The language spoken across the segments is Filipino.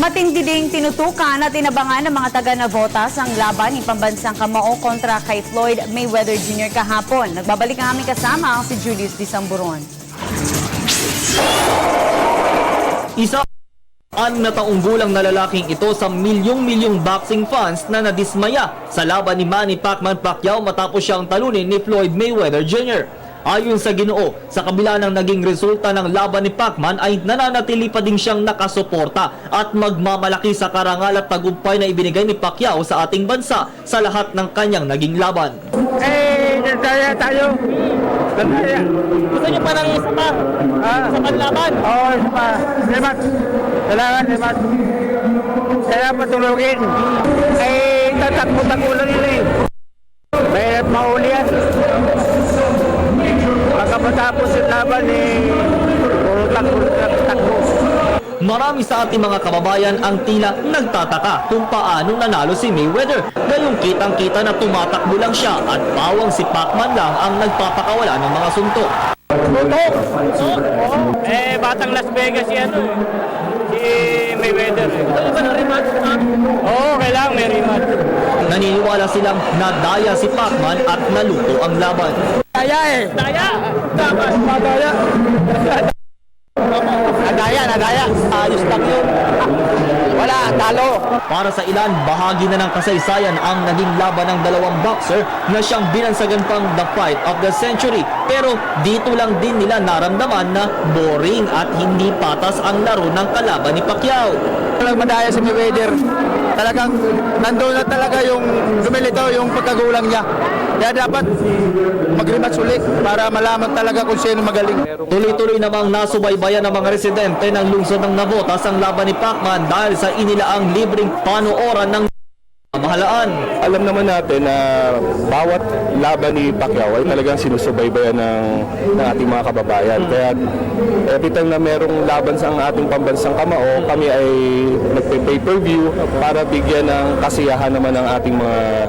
Matindi ding tinutukan at inabangan ng mga taga-Navotas ang laban ng pambansang kamao kontra kay Floyd Mayweather Jr. kahapon. Nagbabalik ang aming kasama si Julius Disamburon. Isa na taong gulang na lalaking ito sa milyong-milyong boxing fans na nadismaya sa laban ni Manny Pacquiao matapos siyang talunin ni Floyd Mayweather Jr. Ayon sa Ginoo, sa kabila ng naging resulta ng laban ni Pacman ay nananatili pa din siyang nakasuporta at magmamalaki sa karangal at tagumpay na ibinigay ni Pacquiao sa ating bansa sa lahat ng kanyang naging laban. Nagdaya tayo. Nagdaya. Gusto niyo pa ng isa pa? Sa panlaban? Oo, isa pa. Limat. Kailangan, limat. Kaya patulogin. Tatakbo-takbo lang nila eh. Mahirap mahuli yan. Pagkapatapos yung laban eh, puro takbo. Marami sa ating mga kababayan ang tila nagtataka kung paano nanalo si Mayweather. Gayong kitang-kita na tumatakbo lang siya at bawang si Pacman lang ang nagpapakawala ng mga suntok. Batang Las Vegas si Mayweather. Ano ba na rematch? Oo, kailangan may rematch. Naniniwala silang nadaya si Pacman at naluto ang laban. Daya eh. Daya. Dapat madaya. Nadaya. Ayos lang yun. Wala, talo. Para sa ilan, bahagi na ng kasaysayan ang naging laban ng dalawang boxer na siyang binansagan pang the fight of the century. Pero dito lang din nila naramdaman na boring at hindi patas ang laro ng kalaban ni Pacquiao. Talagang madaya si Mayweather. Talagang nandoon na talaga yung lumilitaw yung pagkagulang niya. Kaya dapat mag-rematch ulit para malaman talaga kung sino magaling. Tuloy-tuloy namang nasubaybayan ng mga residente ng lungsod ng Navotas ang laban ni Pacman dahil sa inilaang libreng panooran ng mahalaan. Alam naman natin na bawat laban ni Pacquiao ay talagang sinusubaybayan ng ating mga kababayan. Kaya every time na merong laban sa ating pambansang kamao, kami ay nagpe-pay-per-view para bigyan ng kasiyahan naman ng ating mga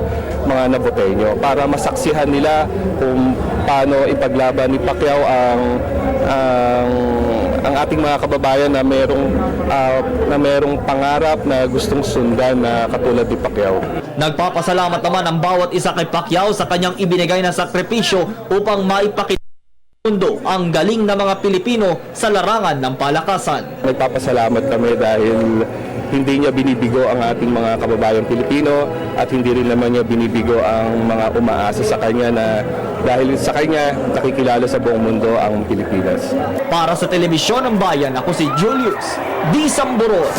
Navoteño para masaksihan nila kung paano ipaglaban ni Pacquiao ang ating mga kababayan na merong pangarap na gustong sundan na katulad ni Pacquiao. Nagpapasalamat naman ang bawat isa kay Pacquiao sa kanyang ibinigay na sakripisyo upang maipakita sa mundo ang galing ng mga Pilipino sa larangan ng palakasan. Nagpapasalamat kami dahil hindi niya binibigo ang ating mga kababayang Pilipino at hindi rin naman niya binibigo ang mga umaasa sa kanya na dahil sa kanya nakikilala sa buong mundo ang Pilipinas. Para sa Telebisyon ng Bayan, ako si Julius Disamburon.